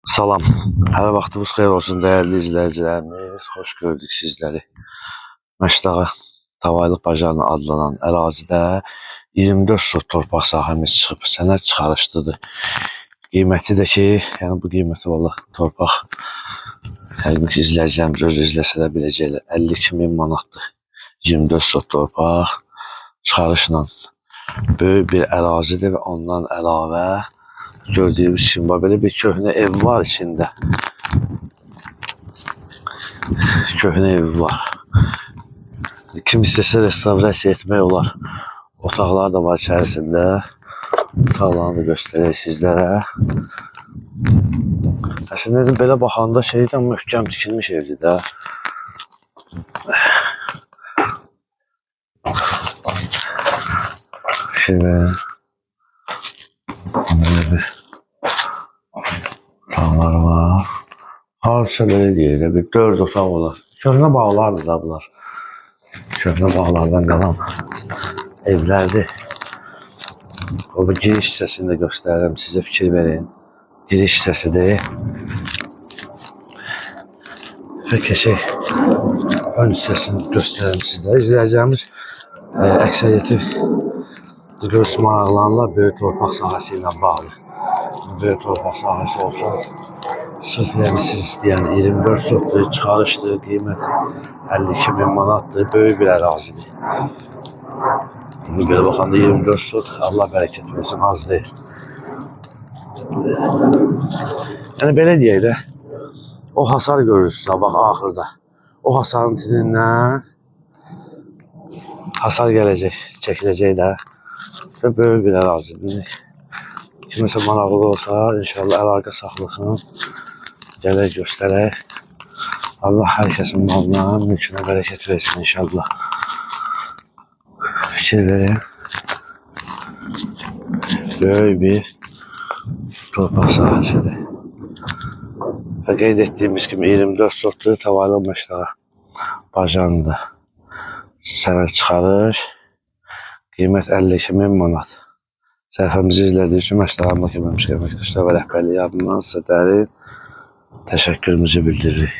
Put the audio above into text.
Salam, hər vaxtınız xeyir olsun dəyərli izləyicilərimiz. Xoş gördük sizləri. Məşdağa Tavaylıq Bacanı adlanan ərazidə 24 sot torpaq sahəmiz çıxıb. Sənəd çıxarışlıdır. Qiyməti də ki, yəni bu qiyməti valla torpaq yəqin ki, izləyicilərimiz özü izləsə də biləcəklər. 52.000 manatdır. 24 sot torpaq çıxarışla böyük bir ərazidir və ondan əlavə gördüyümüz kimi belə bir köhnə ev var içində. Köhnə ev var. Kim istəsə restavrasiya etmək olar. Otaqlar da var içərisində. Otaqlarını da göstərək sizlərə. Əslində belə baxanda şeydən möhkəm tikilmiş evdir də. Şimdi böyle bir otaqlar var. Harca belə deyək, bir 4 otaq olar. Köhnə bağlardır da bunlar. Köhnə bağlardan qalan evlərdir. O bir giriş hissəsini də göstərirəm, sizə fikir verin. Giriş hissəsidir. Və keçək ön hissəsini göstərirəm sizlərə. İzləyəcəyimiz əksəriyyəti görürsünüz maraqlanırlar böyük torpaq sahəsi ilə bağlı. Böyük torpaq sahəsi olsun. Sırf yəni siz istəyən 24 sotdur, çıxarışdır, qiymət 52.000 manatdır, böyük bir ərazidir. Belə baxanda 24 sot, Allah bərəkət versin, az deyil. Yəni belə deyək də, o hasar görürsünüz, bax axırda. O hasarın tinindən hasar gələcək, çəkiləcək də və böyük bir ərazidir. Kiməsə maraqlı olsa, inşallah əlaqə saxlasın, gələk göstərək. Allah hər kəsin malına, mülkünə bərəkət versin inşallah. Fikir verin. Böyük bir torpaq sahəsidir. Və qeyd etdiyimiz kimi 24 sotlu Tavaylıq Məşdağa Bacanıda sənəd çıxarış. Qiymət 52.000 manat. Səhifəmizi izlədiyi üçün Məşdağa Məhkəməmişki əməkdaşlar və rəhbərliyi adından sizə dərin təşəkkürümüzü bildiririk.